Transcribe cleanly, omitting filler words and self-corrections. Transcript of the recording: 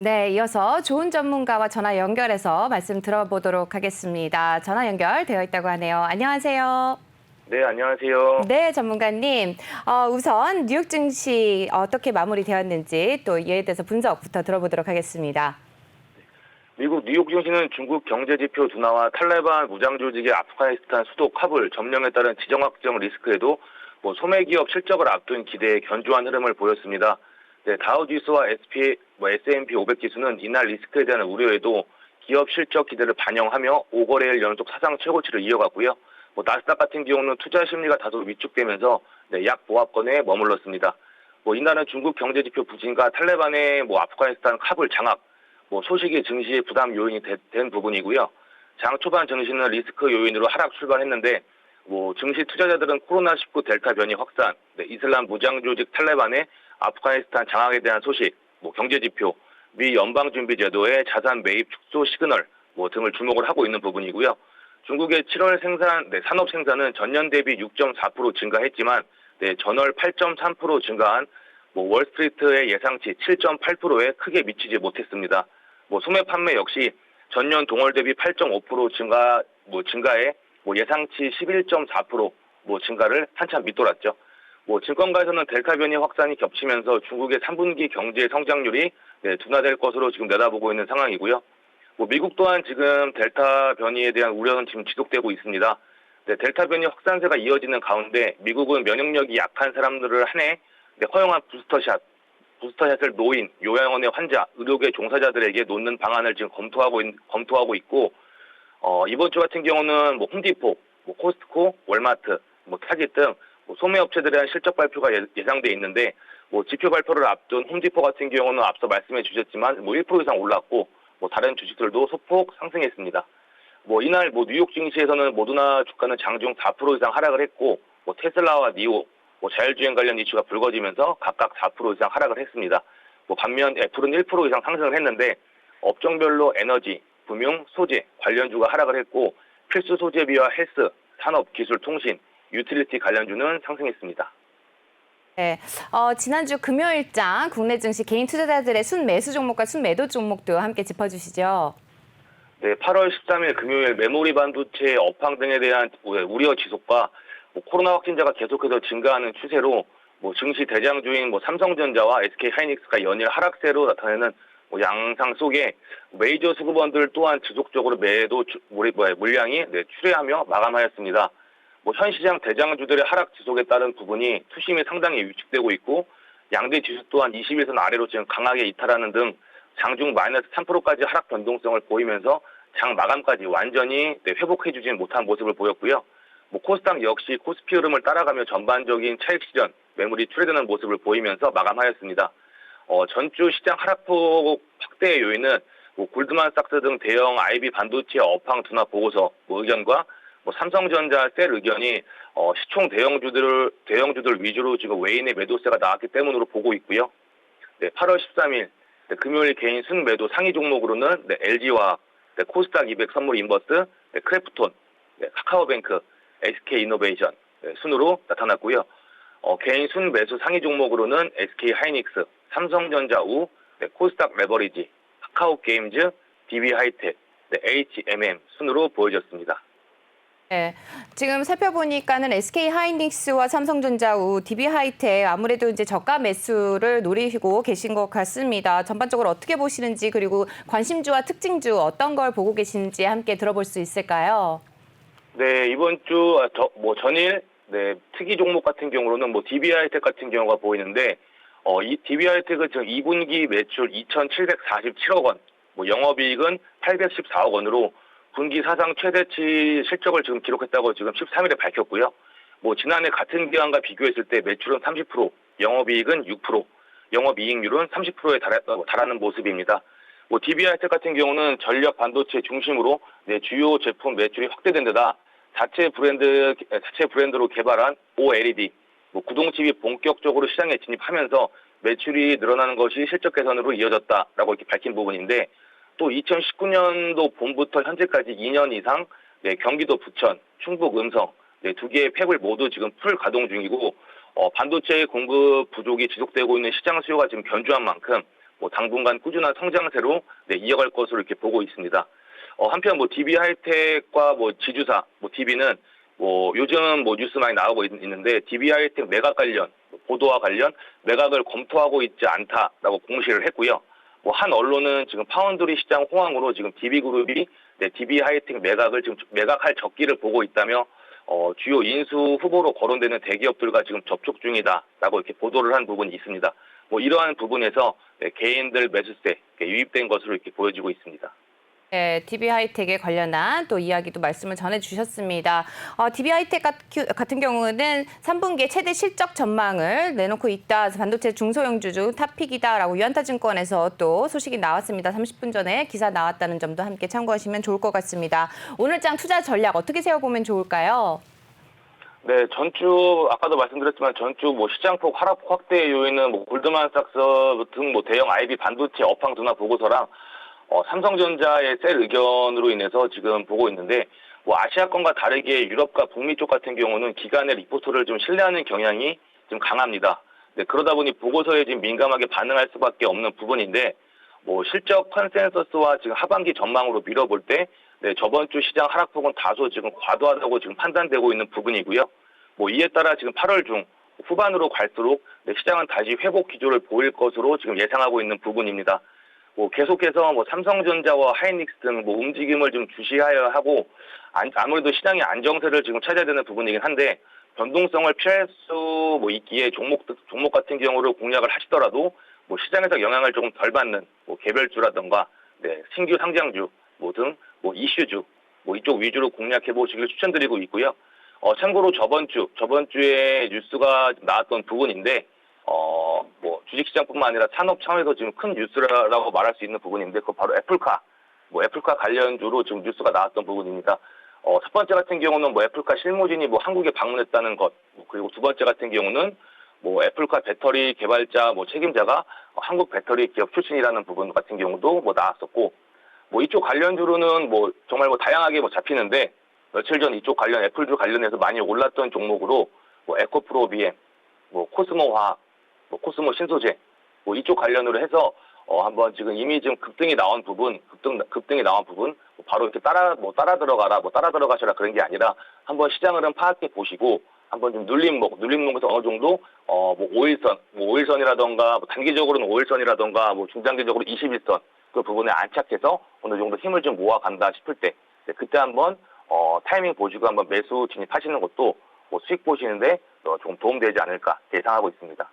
네, 이어서 좋은 전문가와 전화 연결해서 말씀 들어보도록 하겠습니다. 전화 연결되어 있다고 하네요. 안녕하세요. 네, 안녕하세요. 네, 전문가님. 우선 뉴욕 증시 어떻게 마무리되었는지 또 이에 대해서 분석부터 들어보도록 하겠습니다. 미국 뉴욕 증시는 중국 경제지표 둔화와 탈레반 무장 조직의 아프가니스탄 수도 카불 점령에 따른 지정학적 리스크에도 소매기업 실적을 앞둔 기대에 견조한 흐름을 보였습니다. 네, 다우지수와 S&P 500 지수는 이날 리스크에 대한 우려에도 기업 실적 기대를 반영하며 5거래일 연속 사상 최고치를 이어갔고요. 나스닥 같은 경우는 투자 심리가 다소 위축되면서 약 보합권에 머물렀습니다. 이날은 중국 경제지표 부진과 탈레반의 아프가니스탄 카불 장악, 소식이 증시의 부담 요인이 된 부분이고요. 장 초반 증시는 리스크 요인으로 하락 출발했는데, 증시 투자자들은 코로나19 델타 변이 확산, 이슬람 무장 조직 탈레반의 아프가니스탄 장악에 대한 소식, 경제지표, 미 연방준비제도의 자산 매입 축소 시그널 등을 주목을 하고 있는 부분이고요. 중국의 7월 산업 생산은 전년 대비 6.4% 증가했지만, 전월 8.3% 증가한 월스트리트의 예상치 7.8%에 크게 미치지 못했습니다. 소매 판매 역시 전년 동월 대비 8.5% 증가에 예상치 11.4% 증가를 한참 밑돌았죠. 증권가에서는 델타 변이 확산이 겹치면서 중국의 3분기 경제 성장률이 둔화될 것으로 지금 내다보고 있는 상황이고요. 미국 또한 지금 델타 변이에 대한 우려는 지금 지속되고 있습니다. 델타 변이 확산세가 이어지는 가운데 미국은 면역력이 약한 사람들을 한해 허용한 부스터샷을 노인, 요양원의 환자, 의료계 종사자들에게 놓는 방안을 지금 검토하고 있고, 이번 주 같은 경우는 홈디포, 코스트코, 월마트, 타깃 등 소매업체들에 대한 실적 발표가 예상돼 있는데, 지표 발표를 앞둔 홈디포 같은 경우는 앞서 말씀해 주셨지만 1% 이상 올랐고, 다른 주식들도 소폭 상승했습니다. 이날 뉴욕 증시에서는 모두나 주가는 장중 4% 이상 하락을 했고, 테슬라와 니오, 자율주행 관련 이슈가 불거지면서 각각 4% 이상 하락을 했습니다. 반면 애플은 1% 이상 상승을 했는데, 업종별로 에너지, 금융, 소재, 관련주가 하락을 했고, 필수 소재비와 헬스, 산업, 기술, 통신, 유틸리티 관련주는 상승했습니다. 네, 지난주 금요일장 국내 증시 개인 투자자들의 순매수 종목과 순매도 종목도 함께 짚어주시죠. 네, 8월 13일 금요일 메모리 반도체 업황 등에 대한 우려 지속과 코로나 확진자가 계속해서 증가하는 추세로 증시 대장주인 삼성전자와 SK하이닉스가 연일 하락세로 나타내는 양상 속에 메이저 수급원들 또한 지속적으로 매도 물량이 출회하며 마감하였습니다. 현 시장 대장주들의 하락 지속에 따른 부분이 투심이 상당히 위축되고 있고, 양대 지수 또한 20일선 아래로 지금 강하게 이탈하는 등 장중 마이너스 3%까지 하락 변동성을 보이면서 장 마감까지 완전히 회복해주지 못한 모습을 보였고요. 코스닥 역시 코스피 흐름을 따라가며 전반적인 차익 실현, 매물이 출회되는 모습을 보이면서 마감하였습니다. 전주 시장 하락폭 확대의 요인은 골드만삭스 등 대형 IB 반도체 업황 둔화 보고서 의견과 삼성전자 셀 의견이 시총 대형주들 위주로 지금 외인의 매도세가 나왔기 때문으로 보고 있고요. 8월 13일 금요일 개인 순매도 상위 종목으로는 LG화학, 코스닥 200 선물 인버스, 크래프톤, 카카오뱅크, SK이노베이션 순으로 나타났고요. 개인 순매수 상위 종목으로는 SK하이닉스, 삼성전자 우, 코스닥 레버리지, 카카오게임즈, DB하이텍, HMM 순으로 보여졌습니다. 네, 지금 살펴보니까는 SK하이닉스와 삼성전자, DB하이텍 아무래도 이제 저가 매수를 노리고 계신 것 같습니다. 전반적으로 어떻게 보시는지, 그리고 관심주와 특징주 어떤 걸 보고 계시는지 함께 들어볼 수 있을까요? 네, 이번 주 전일 특이 종목 같은 경우로는 DB하이텍 같은 경우가 보이는데, 이 DB하이텍은 지금 2분기 매출 2,747억 원, 영업이익은 814억 원으로 분기 사상 최대치 실적을 지금 기록했다고 지금 13일에 밝혔고요. 지난해 같은 기간과 비교했을 때 매출은 30%, 영업이익은 6%, 영업이익률은 30%에 달하는 모습입니다. DB하이텍 같은 경우는 전력 반도체 중심으로 주요 제품 매출이 확대된 데다 자체 브랜드로 개발한 OLED, 구동칩이 본격적으로 시장에 진입하면서 매출이 늘어나는 것이 실적 개선으로 이어졌다라고 이렇게 밝힌 부분인데, 또 2019년도 봄부터 현재까지 2년 이상 경기도 부천, 충북 음성 두 개의 팹을 모두 지금 풀 가동 중이고, 반도체 공급 부족이 지속되고 있는 시장 수요가 지금 견조한 만큼 뭐 당분간 꾸준한 성장세로 네, 이어갈 것으로 이렇게 보고 있습니다. 한편 뭐 DB 하이텍과 뭐 지주사, 뭐 DB는 뭐 요즘 뭐 뉴스 많이 나오고 있는데 DB 하이텍 매각 관련 보도와 관련 매각을 검토하고 있지 않다라고 공시를 했고요. 뭐 한 언론은 지금 파운드리 시장 호황으로 지금 DB그룹이 네, DB 하이텍 매각을 지금 매각할 적기를 보고 있다며 주요 인수 후보로 거론되는 대기업들과 지금 접촉 중이다라고 이렇게 보도를 한 부분이 있습니다. 뭐 이러한 부분에서 네, 개인들 매수세 유입된 것으로 이렇게 보여지고 있습니다. 네, DB 하이텍에 관련한 또 이야기도 말씀을 전해주셨습니다. DB 하이텍 같은 경우는 3분기에 최대 실적 전망을 내놓고 있다. 반도체 중소형주 중 탑픽이다라고 유한타증권에서 또 소식이 나왔습니다. 30분 전에 기사 나왔다는 점도 함께 참고하시면 좋을 것 같습니다. 오늘 장 투자 전략 어떻게 세워보면 좋을까요? 네, 전주 아까도 말씀드렸지만 전주 뭐 시장폭 하락 확대 요인은 뭐 골드만삭스 등 뭐 대형 IB 반도체 업황 둔화 보고서랑 삼성전자의 셀 의견으로 인해서 지금 보고 있는데 뭐 아시아권과 다르게 유럽과 북미 쪽 같은 경우는 기관의 리포트를 좀 신뢰하는 경향이 좀 강합니다. 네, 그러다 보니 보고서에 지금 민감하게 반응할 수밖에 없는 부분인데 뭐 실적 컨센서스와 지금 하반기 전망으로 밀어볼 때 네, 저번 주 시장 하락폭은 다소 지금 과도하다고 지금 판단되고 있는 부분이고요. 뭐 이에 따라 지금 8월 중 후반으로 갈수록 네, 시장은 다시 회복 기조를 보일 것으로 지금 예상하고 있는 부분입니다. 뭐 계속해서 뭐 삼성전자와 하이닉스 등 뭐 움직임을 좀 주시하여 하고 아무래도 시장의 안정세를 지금 찾아야 되는 부분이긴 한데 변동성을 피할 수 뭐 있기에 종목 같은 경우를 공략을 하시더라도 뭐 시장에서 영향을 조금 덜 받는 뭐 개별주라든가 네, 신규 상장주 뭐 등 뭐 이슈주 뭐 이쪽 위주로 공략해 보시길 추천드리고 있고요. 참고로 저번 주에 뉴스가 나왔던 부분인데 뭐 주식시장뿐만 아니라 산업 차원에서 지금 큰 뉴스라고 말할 수 있는 부분인데 그거 바로 애플카 관련주로 지금 뉴스가 나왔던 부분입니다. 첫 번째 같은 경우는 뭐 애플카 실무진이 뭐 한국에 방문했다는 것, 그리고 두 번째 같은 경우는 뭐 애플카 배터리 개발자 뭐 책임자가 한국 배터리 기업 출신이라는 부분 같은 경우도 뭐 나왔었고, 뭐 이쪽 관련주로는 뭐 정말 뭐 다양하게 뭐 잡히는데 며칠 전 이쪽 관련 애플주 관련해서 많이 올랐던 종목으로 뭐 에코프로 BM, 뭐 코스모화학, 뭐 코스모 신소재, 뭐 이쪽 관련으로 해서 한번 지금 이미 지금 급등이 나온 부분 바로 이렇게 따라 들어가셔라 그런 게 아니라 한번 시장 흐름 파악해 보시고 한번 좀 눌림목에서 어느 정도 뭐 5일선이라던가 뭐 단기적으로는 5일선이라던가 뭐 중장기적으로 21선 그 부분에 안착해서 어느 정도 힘을 좀 모아간다 싶을 때 네, 그때 한번 타이밍 보시고 한번 매수 진입하시는 것도 뭐 수익 보시는데 조금 도움되지 않을까 예상하고 있습니다.